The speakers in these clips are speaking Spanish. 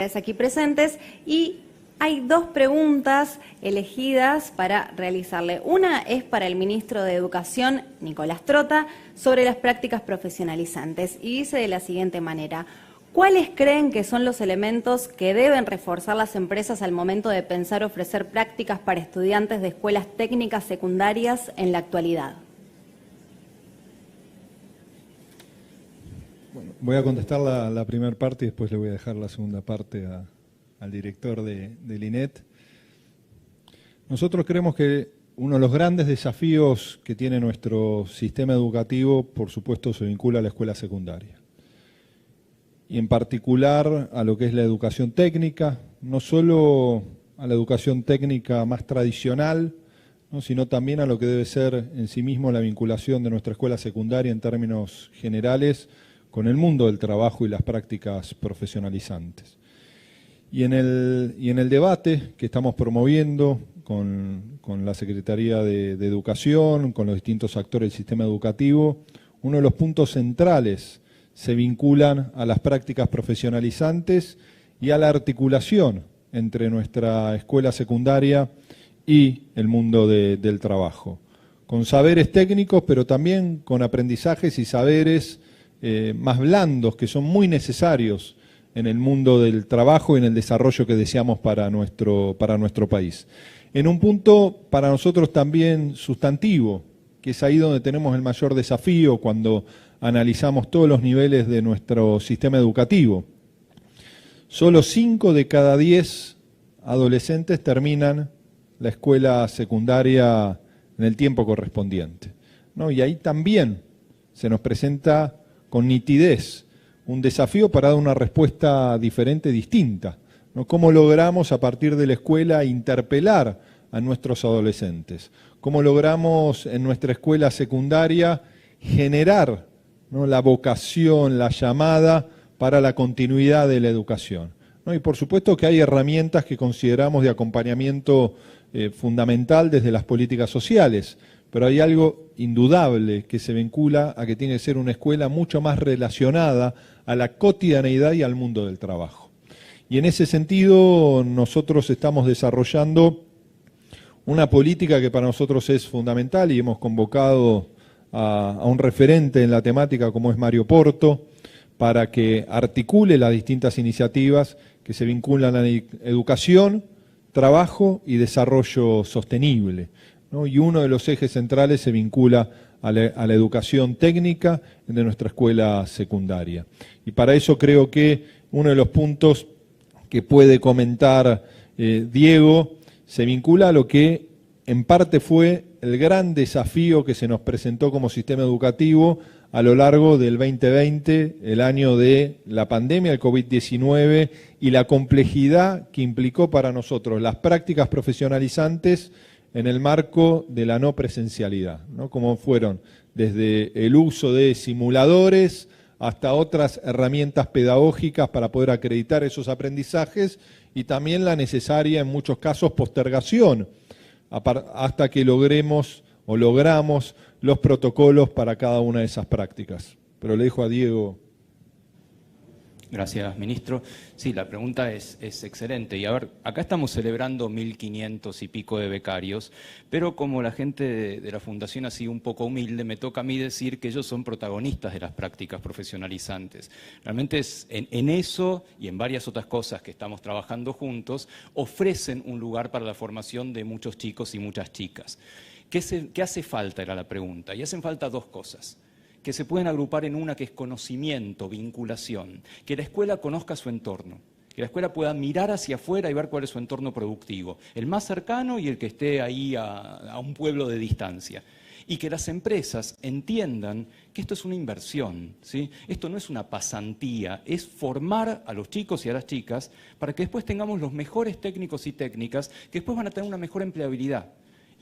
Aquí presentes, y hay dos preguntas elegidas para realizarle. Una es para el ministro de Educación, Nicolás Trota, sobre las prácticas profesionalizantes, y dice de la siguiente manera: ¿cuáles creen que son los elementos que deben reforzar las empresas al momento de pensar ofrecer prácticas para estudiantes de escuelas técnicas secundarias en la actualidad? Bueno, voy a contestar la primera parte y después le voy a dejar la segunda parte al director del INET. Nosotros creemos que uno de los grandes desafíos que tiene nuestro sistema educativo, por supuesto, se vincula a la escuela secundaria. Y en particular a lo que es la educación técnica, no solo a la educación técnica más tradicional, ¿no?, sino también a lo que debe ser en sí mismo la vinculación de nuestra escuela secundaria en términos generales con el mundo del trabajo y las prácticas profesionalizantes. Y en el debate que estamos promoviendo con la Secretaría de Educación, con los distintos actores del sistema educativo, uno de los puntos centrales se vinculan a las prácticas profesionalizantes y a la articulación entre nuestra escuela secundaria y el mundo del trabajo, con saberes técnicos, pero también con aprendizajes y saberes más blandos, que son muy necesarios en el mundo del trabajo y en el desarrollo que deseamos para nuestro país. En un punto para nosotros también sustantivo, que es ahí donde tenemos el mayor desafío cuando analizamos todos los niveles de nuestro sistema educativo. Solo 5 de cada 10 adolescentes terminan la escuela secundaria en el tiempo correspondiente, ¿no? Y ahí también se nos presenta con nitidez un desafío para dar una respuesta diferente, distinta, ¿no? ¿Cómo logramos a partir de la escuela interpelar a nuestros adolescentes? ¿Cómo logramos en nuestra escuela secundaria generar, ¿no?, la vocación, la llamada para la continuidad de la educación, ¿no? Y por supuesto que hay herramientas que consideramos de acompañamiento fundamental desde las políticas sociales, pero hay algo indudable que se vincula a que tiene que ser una escuela mucho más relacionada a la cotidianeidad y al mundo del trabajo. Y en ese sentido nosotros estamos desarrollando una política que para nosotros es fundamental y hemos convocado a un referente en la temática como es Mario Porto, para que articule las distintas iniciativas que se vinculan a la educación, trabajo y desarrollo sostenible, ¿no? Y uno de los ejes centrales se vincula a la educación técnica de nuestra escuela secundaria. Y para eso creo que uno de los puntos que puede comentar Diego se vincula a lo que en parte fue el gran desafío que se nos presentó como sistema educativo a lo largo del 2020, el año de la pandemia, el COVID-19, y la complejidad que implicó para nosotros las prácticas profesionalizantes en el marco de la no presencialidad, ¿no? Como fueron desde el uso de simuladores hasta otras herramientas pedagógicas para poder acreditar esos aprendizajes y también la necesaria, en muchos casos, postergación hasta que logramos los protocolos para cada una de esas prácticas. Pero le dejo a Diego. Gracias, ministro. Sí, la pregunta es excelente. Y a ver, acá estamos celebrando 1.500 y pico de becarios, pero como la gente de la Fundación ha sido un poco humilde, me toca a mí decir que ellos son protagonistas de las prácticas profesionalizantes. Realmente en eso y en varias otras cosas que estamos trabajando juntos, ofrecen un lugar para la formación de muchos chicos y muchas chicas. ¿Qué hace falta? Era la pregunta. Y hacen falta dos cosas que se pueden agrupar en una, que es conocimiento, vinculación, que la escuela conozca su entorno, que la escuela pueda mirar hacia afuera y ver cuál es su entorno productivo, el más cercano y el que esté ahí a un pueblo de distancia. Y que las empresas entiendan que esto es una inversión, ¿sí? Esto no es una pasantía, es formar a los chicos y a las chicas para que después tengamos los mejores técnicos y técnicas que después van a tener una mejor empleabilidad.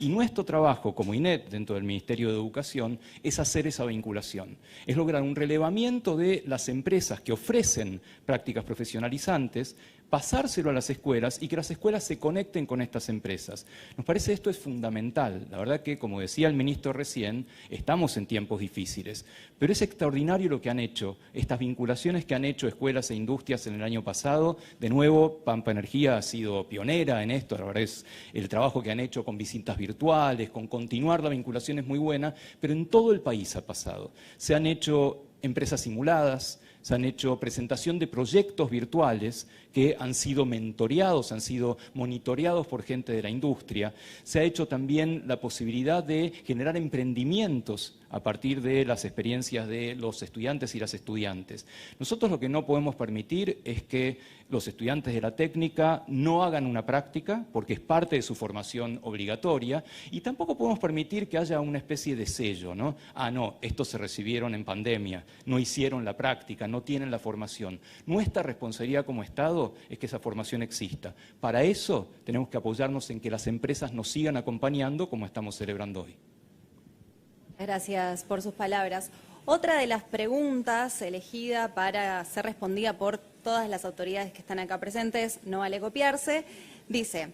Y nuestro trabajo como INET, dentro del Ministerio de Educación, es hacer esa vinculación. Es lograr un relevamiento de las empresas que ofrecen prácticas profesionalizantes pasárselo a las escuelas y que las escuelas se conecten con estas empresas. Nos parece esto es fundamental. La verdad que, como decía el ministro recién, estamos en tiempos difíciles, pero es extraordinario lo que han hecho, estas vinculaciones que han hecho escuelas e industrias en el año pasado. De nuevo, Pampa Energía ha sido pionera en esto, la verdad es el trabajo que han hecho con visitas virtuales, con continuar la vinculación es muy buena, pero en todo el país ha pasado. Se han hecho empresas simuladas, se han hecho presentación de proyectos virtuales que han sido mentoreados, han sido monitoreados por gente de la industria. Se ha hecho también la posibilidad de generar emprendimientos a partir de las experiencias de los estudiantes y las estudiantes. Nosotros lo que no podemos permitir es que los estudiantes de la técnica no hagan una práctica, porque es parte de su formación obligatoria, y tampoco podemos permitir que haya una especie de sello, ¿no? Ah, no, estos se recibieron en pandemia, no hicieron la práctica, no tienen la formación. Nuestra responsabilidad como Estado es que esa formación exista. Para eso tenemos que apoyarnos en que las empresas nos sigan acompañando como estamos celebrando hoy. Gracias por sus palabras. Otra de las preguntas elegida para ser respondida por todas las autoridades que están acá presentes, no vale copiarse, dice: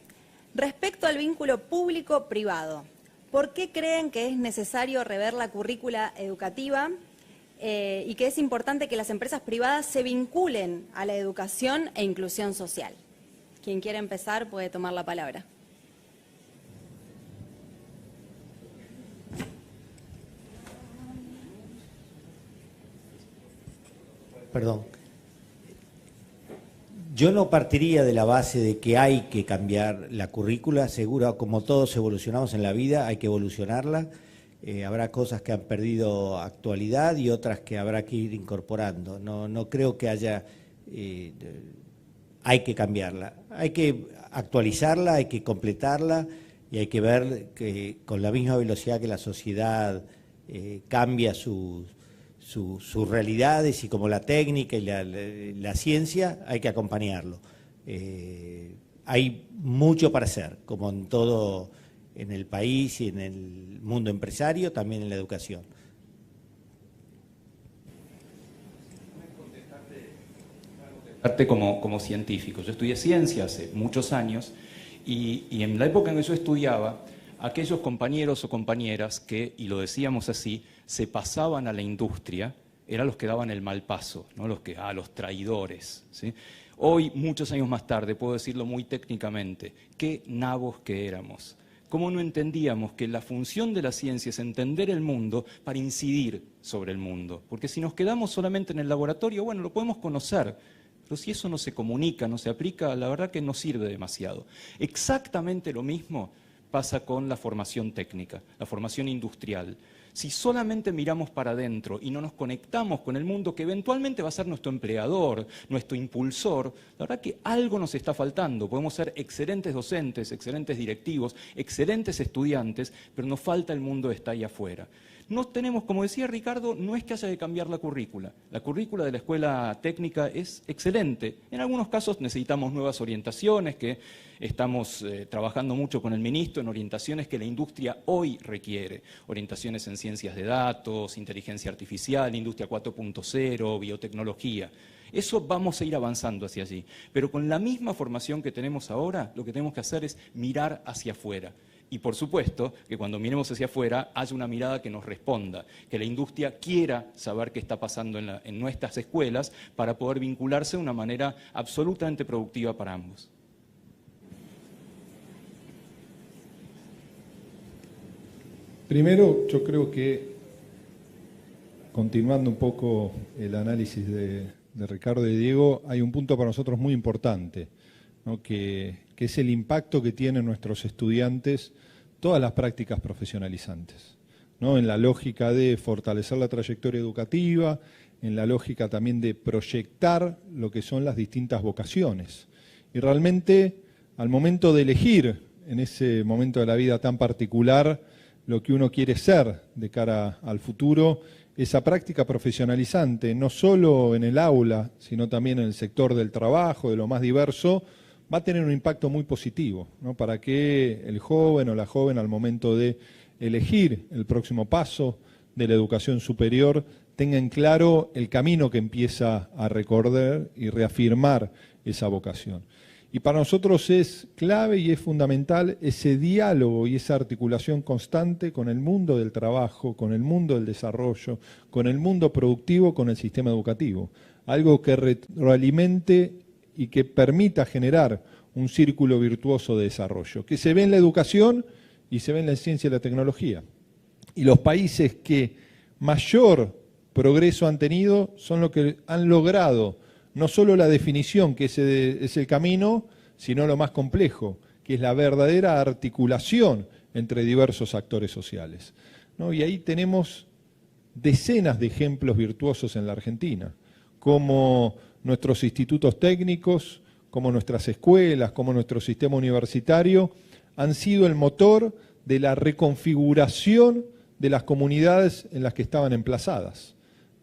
respecto al vínculo público-privado, ¿por qué creen que es necesario rever la currícula educativa y que es importante que las empresas privadas se vinculen a la educación e inclusión social? Quien quiera empezar puede tomar la palabra. Perdón. Yo no partiría de la base de que hay que cambiar la currícula. Seguro, como todos evolucionamos en la vida, hay que evolucionarla. Habrá cosas que han perdido actualidad y otras que habrá que ir incorporando. No creo que haya... hay que cambiarla. Hay que actualizarla, hay que completarla y hay que ver que con la misma velocidad que la sociedad cambia sus realidades, y como la técnica y la ciencia, hay que acompañarlo. Hay mucho para hacer, como en todo, en el país y en el mundo empresario, también en la educación. Como científico. Yo estudié ciencia hace muchos años y en la época en que yo estudiaba, aquellos compañeros o compañeras que, y lo decíamos así, se pasaban a la industria, eran los que daban el mal paso, ¿no? Los traidores, ¿sí? Hoy, muchos años más tarde, puedo decirlo muy técnicamente, qué nabos que éramos. ¿Cómo no entendíamos que la función de la ciencia es entender el mundo para incidir sobre el mundo? Porque si nos quedamos solamente en el laboratorio, bueno, lo podemos conocer, pero si eso no se comunica, no se aplica, la verdad que no sirve demasiado. Exactamente lo mismo pasa con la formación técnica, la formación industrial. Si solamente miramos para adentro y no nos conectamos con el mundo que eventualmente va a ser nuestro empleador, nuestro impulsor, la verdad que algo nos está faltando. Podemos ser excelentes docentes, excelentes directivos, excelentes estudiantes, pero nos falta el mundo que está ahí afuera. No tenemos, como decía Ricardo, no es que haya que cambiar la currícula. La currícula de la escuela técnica es excelente. En algunos casos necesitamos nuevas orientaciones, que estamos trabajando mucho con el ministro en orientaciones que la industria hoy requiere. Orientaciones en ciencias de datos, inteligencia artificial, industria 4.0, biotecnología. Eso vamos a ir avanzando hacia allí. Pero con la misma formación que tenemos ahora, lo que tenemos que hacer es mirar hacia afuera. Y por supuesto que cuando miremos hacia afuera haya una mirada que nos responda, que la industria quiera saber qué está pasando en nuestras escuelas para poder vincularse de una manera absolutamente productiva para ambos. Primero, yo creo que, continuando un poco el análisis de Ricardo y Diego, hay un punto para nosotros muy importante, ¿no? que es el impacto que tienen nuestros estudiantes todas las prácticas profesionalizantes, ¿no? En la lógica de fortalecer la trayectoria educativa, en la lógica también de proyectar lo que son las distintas vocaciones. Y realmente, al momento de elegir, en ese momento de la vida tan particular, lo que uno quiere ser de cara al futuro, esa práctica profesionalizante, no solo en el aula, sino también en el sector del trabajo, de lo más diverso, va a tener un impacto muy positivo, ¿no? Para que el joven o la joven, al momento de elegir el próximo paso de la educación superior, tenga en claro el camino que empieza a recorrer y reafirmar esa vocación. Y para nosotros es clave y es fundamental ese diálogo y esa articulación constante con el mundo del trabajo, con el mundo del desarrollo, con el mundo productivo, con el sistema educativo. Algo que retroalimente y que permita generar un círculo virtuoso de desarrollo, que se ve en la educación y se ve en la ciencia y la tecnología. Y los países que mayor progreso han tenido son los que han logrado no solo la definición, que ese es el camino, sino lo más complejo, que es la verdadera articulación entre diversos actores sociales, ¿no? Y ahí tenemos decenas de ejemplos virtuosos en la Argentina, como nuestros institutos técnicos, como nuestras escuelas, como nuestro sistema universitario, han sido el motor de la reconfiguración de las comunidades en las que estaban emplazadas,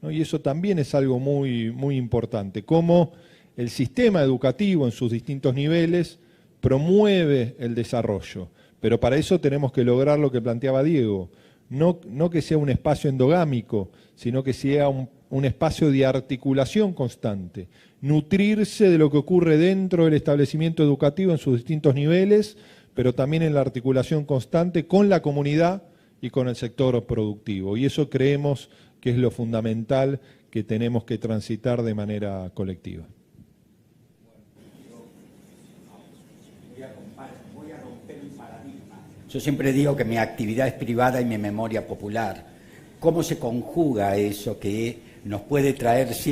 ¿no? Y eso también es algo muy, muy importante, cómo el sistema educativo en sus distintos niveles promueve el desarrollo, pero para eso tenemos que lograr lo que planteaba Diego, no que sea un espacio endogámico, sino que sea un espacio de articulación constante, nutrirse de lo que ocurre dentro del establecimiento educativo en sus distintos niveles, pero también en la articulación constante con la comunidad y con el sector productivo. Y eso creemos que es lo fundamental que tenemos que transitar de manera colectiva. Voy a romper el paradigma. Yo siempre digo que mi actividad es privada y mi memoria popular. ¿Cómo se conjuga eso que nos puede traer siempre